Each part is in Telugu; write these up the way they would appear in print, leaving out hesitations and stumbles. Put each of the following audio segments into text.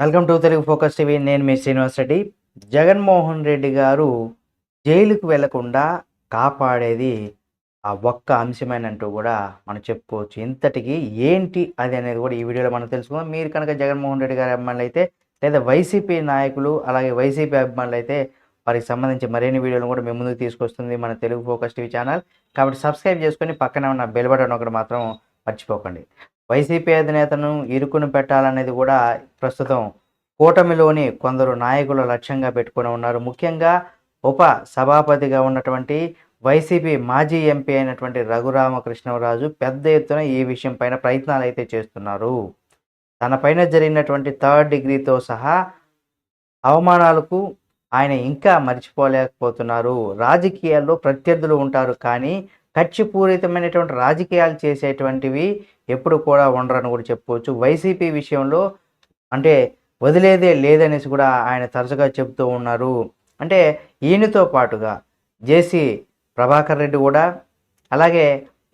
Welcome to Telugu focus TV. నేను మీ శ్రీనివాస్ రెడ్డి. జగన్మోహన్ రెడ్డి గారు జైలుకి వెళ్లకుండా కాపాడేది ఆ ఒక్క అంశమేనంటూ కూడా మనం చెప్పుకోవచ్చు. ఇంతటికి ఏంటి అది అనేది కూడా ఈ వీడియోలో మనం తెలుసుకుందాం. మీరు కనుక జగన్మోహన్ రెడ్డి గారి అభిమానులైతే లేదా వైసీపీ నాయకులు అలాగే వైసీపీ అభిమానులైతే వారికి సంబంధించి మరిన్ని వీడియోలను కూడా మీ ముందుకు తీసుకొస్తుంది మన తెలుగు ఫోకస్ టీవీ ఛానల్. కాబట్టి సబ్స్క్రైబ్ చేసుకొని పక్కనే ఉన్న బెల్ బటన్ ఒకటి మాత్రం మర్చిపోకండి. వైసీపీ అధినేతను ఇరుకుని పెట్టాలనేది కూడా ప్రస్తుతం కూటమిలోని కొందరు నాయకులు లక్ష్యంగా పెట్టుకొని ఉన్నారు. ముఖ్యంగా ఉప సభాపతిగా ఉన్నటువంటి వైసీపీ మాజీ ఎంపీ అయినటువంటి రఘురామకృష్ణరాజు పెద్ద ఎత్తున ఈ విషయం పైన ప్రయత్నాలు అయితే చేస్తున్నారు. తన పైన జరిగినటువంటి థర్డ్ డిగ్రీతో సహా అవమానాలకు ఆయన ఇంకా మర్చిపోలేకపోతున్నారు. రాజకీయాల్లో ప్రత్యర్థులు ఉంటారు, కానీ కక్షపూరితమైనటువంటి రాజకీయాలు చేసేటువంటివి ఎప్పుడు కూడా ఉండరని కూడా చెప్పుకోవచ్చు. వైసీపీ విషయంలో అంటే వదిలేదే లేదనేసి కూడా ఆయన తరచుగా చెబుతూ ఉన్నారు. అంటే ఈయనతో పాటుగా జేసీ ప్రభాకర్ రెడ్డి కూడా, అలాగే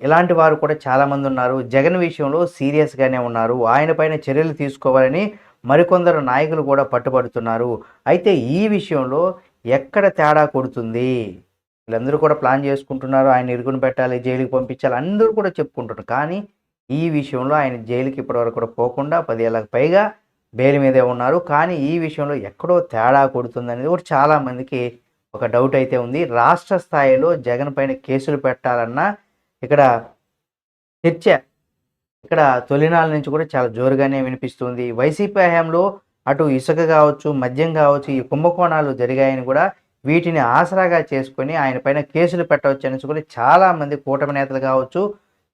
ఇలాంటి వారు కూడా చాలామంది ఉన్నారు. జగన్ విషయంలో సీరియస్గానే ఉన్నారు. ఆయన పైన చర్యలు తీసుకోవాలని మరికొందరు నాయకులు కూడా పట్టుబడుతున్నారు. అయితే ఈ విషయంలో ఎక్కడ తేడా కొడుతుంది? వీళ్ళందరూ కూడా ప్లాన్ చేసుకుంటున్నారు. ఆయన ఇరుకుని పెట్టాలి, జైలుకి పంపించాలి, అందరూ కూడా చెప్పుకుంటున్నారు. కానీ ఈ విషయంలో ఆయన జైలుకి ఇప్పటివరకు కూడా పోకుండా 10 ఏళ్ళకు పైగా బెయిల్ మీదే ఉన్నారు. కానీ ఈ విషయంలో ఎక్కడో తేడా కొడుతుందనేది కూడా చాలామందికి ఒక డౌట్ అయితే ఉంది. రాష్ట్ర స్థాయిలో జగన్ పైన కేసులు పెట్టాలన్న ఇక్కడ చర్చ ఇక్కడ తొలినాళ్ళ నుంచి కూడా చాలా జోరుగానే వినిపిస్తుంది. వైసీపీ హయాంలో అటు ఇసుక కావచ్చు, మద్యం కావచ్చు, ఈ కుంభకోణాలు జరిగాయని కూడా వీటిని ఆసరాగా చేసుకొని ఆయన పైన కేసులు పెట్టవచ్చు అనేసి కూడా చాలామంది కూటమి నేతలు కావచ్చు,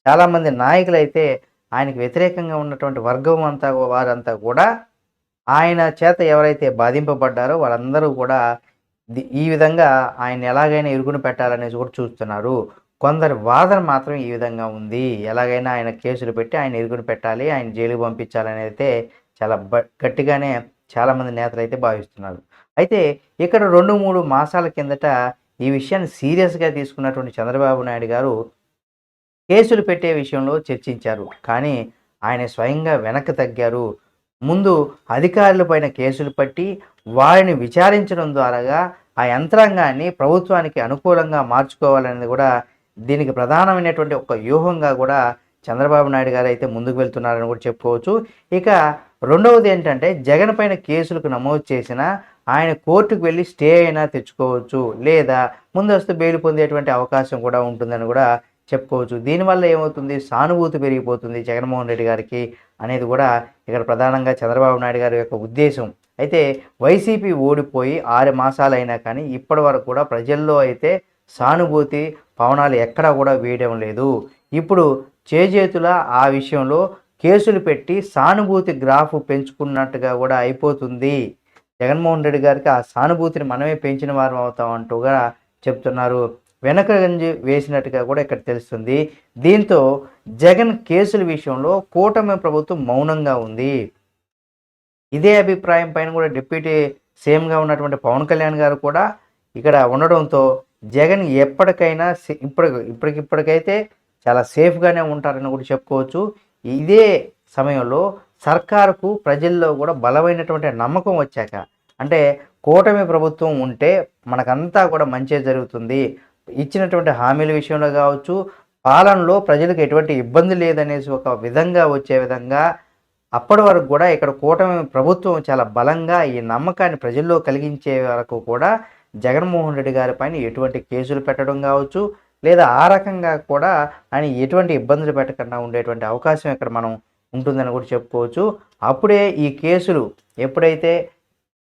చాలామంది నాయకులైతే ఆయనకు వ్యతిరేకంగా ఉన్నటువంటి వర్గం అంతా వారంతా కూడా ఆయన చేత ఎవరైతే బాధింపబడ్డారో వాళ్ళందరూ కూడా ఈ విధంగా ఆయన ఎలాగైనా ఇరుకుని పెట్టాలనేసి కూడా చూస్తున్నారు. కొందరి వాదన మాత్రం ఈ విధంగా ఉంది. ఎలాగైనా ఆయన కేసులు పెట్టి ఆయన ఇరుకుని పెట్టాలి, ఆయన జైలుకి పంపించాలని అయితే చాలా గట్టిగానే చాలామంది నేతలైతే భావిస్తున్నారు. అయితే ఇక్కడ 2, 3 మాసాల కిందట ఈ విషయాన్ని సీరియస్‌గా తీసుకున్నటువంటి చంద్రబాబు నాయుడు గారు కేసులు పెట్టే విషయంలో చర్చించారు. కానీ ఆయన స్వయంగా వెనక్కి తగ్గారు. ముందు అధికారుల పైన కేసులు పట్టి వారిని విచారించడం ద్వారాగా ఆ యంత్రాంగాన్ని ప్రభుత్వానికి అనుకూలంగా మార్చుకోవాలనేది కూడా దీనికి ప్రధానమైనటువంటి ఒక వ్యూహంగా కూడా చంద్రబాబు నాయుడు గారు అయితే ముందుకు వెళ్తున్నారని కూడా చెప్పుకోవచ్చు. ఇక రెండవది ఏంటంటే జగన్ పైన కేసులకు నమోదు చేసిన ఆయన కోర్టుకు వెళ్ళి స్టే అయినా తెచ్చుకోవచ్చు, లేదా ముందస్తు బెయిల్ పొందేటువంటి అవకాశం కూడా ఉంటుందని కూడా చెప్పుకోవచ్చు. దీనివల్ల ఏమవుతుంది, సానుభూతి పెరిగిపోతుంది జగన్మోహన్ రెడ్డి గారికి అనేది కూడా ఇక్కడ ప్రధానంగా చంద్రబాబు నాయుడు గారి యొక్క ఉద్దేశం. అయితే వైసీపీ ఓడిపోయి 6 మాసాలైనా కానీ ఇప్పటి వరకు కూడా ప్రజల్లో అయితే సానుభూతి పవనాలు ఎక్కడా కూడా వేయడం లేదు. ఇప్పుడు చేజేతుల ఆ విషయంలో కేసులు పెట్టి సానుభూతి గ్రాఫ్ పెంచుకున్నట్టుగా కూడా అయిపోతుంది. జగన్మోహన్ రెడ్డి గారికి ఆ సానుభూతిని మనమే పెంచిన వారం అవుతాం అంటూగా చెప్తున్నారు. వెనకగంజి వేసినట్టుగా కూడా ఇక్కడ తెలుస్తుంది. దీంతో జగన్ కేసుల విషయంలో కూటమి ప్రభుత్వం మౌనంగా ఉంది. ఇదే అభిప్రాయం పైన కూడా డిప్యూటీ సీఎంగా ఉన్నటువంటి పవన్ కళ్యాణ్ గారు కూడా ఇక్కడ ఉండడంతో జగన్ ఎప్పటికైనా ఇప్పటికైతే చాలా సేఫ్గానే ఉంటారని కూడా చెప్పుకోవచ్చు. ఇదే సమయంలో సర్కారుకు ప్రజల్లో కూడా బలమైనటువంటి నమ్మకం వచ్చాక, అంటే కూటమి ప్రభుత్వం ఉంటే మనకంతా కూడా మంచి జరుగుతుంది, ఇచ్చినటువంటి హామీల విషయంలో కావచ్చు, పాలనలో ప్రజలకు ఎటువంటి ఇబ్బంది లేదనేసి ఒక విధంగా వచ్చే విధంగా అప్పటి వరకు కూడా ఇక్కడ కూటమి ప్రభుత్వం చాలా బలంగా ఈ నమ్మకాన్ని ప్రజల్లో కలిగించే వరకు కూడా జగన్మోహన్ రెడ్డి గారి పైన ఎటువంటి కేసులు పెట్టడం కావచ్చు, లేదా ఆ రకంగా కూడా ఆయన ఎటువంటి ఇబ్బందులు పెట్టకుండా ఉండేటువంటి అవకాశం ఇక్కడ మనం ఉంటుందని కూడా చెప్పుకోవచ్చు. అప్పుడే ఈ కేసులు ఎప్పుడైతే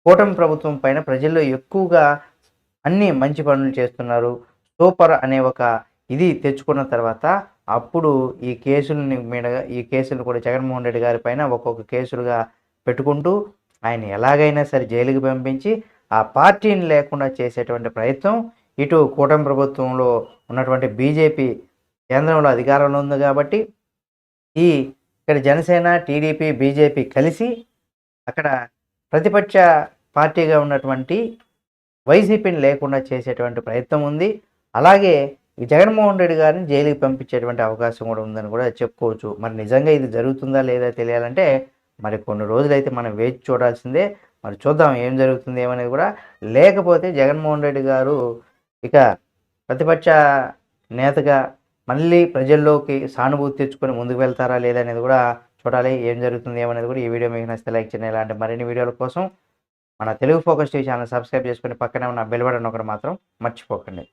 కూటమి ప్రభుత్వం పైన ప్రజల్లో ఎక్కువగా అన్ని మంచి పనులు చేస్తున్నారు, సూపర్ అనే ఒక ఇది తెచ్చుకున్న తర్వాత అప్పుడు ఈ కేసులను కూడా జగన్మోహన్ రెడ్డి గారి పైన ఒక్కొక్క కేసులుగా పెట్టుకుంటూ ఆయన ఎలాగైనా సరే జైలుకి పంపించి ఆ పార్టీని లేకుండా చేసేటువంటి ప్రయత్నం ఇటు కూటమి ప్రభుత్వంలో ఉన్నటువంటి బీజేపీ కేంద్రంలో అధికారంలో ఉంది కాబట్టి ఇక్కడ జనసేన, టీడీపీ, బీజేపీ కలిసి అక్కడ ప్రతిపక్ష పార్టీగా ఉన్నటువంటి వైసీపీని లేకుండా చేసేటువంటి ప్రయత్నం ఉంది. అలాగే ఈ జగన్మోహన్ రెడ్డి గారిని జైలుకి పంపించేటువంటి అవకాశం కూడా ఉందని కూడా చెప్పుకోవచ్చు. మరి నిజంగా ఇది జరుగుతుందా లేదా తెలియాలంటే మరి కొన్ని రోజులైతే మనం వేచి చూడాల్సిందే. మరి చూద్దాం ఏం జరుగుతుంది ఏమనేది కూడా. లేకపోతే జగన్మోహన్ రెడ్డి గారు ఇక ప్రతిపక్ష నేతగా మళ్ళీ ప్రజల్లోకి సానుభూతి తెచ్చుకొని ముందుకు వెళ్తారా లేదా అనేది కూడా చూడాలి. ఏం జరుగుతుంది ఏమనేది కూడా ఈ వీడియో మీకు నచ్చితే లైక్ చేయండి. ఇలాంటి మరిన్ని వీడియోల కోసం మన Telugu focus TV channel subscribe చేసుకొని పక్కనే ఉన్న బెల్ బటన్ ఒకటి మాత్రం మర్చిపోకండి.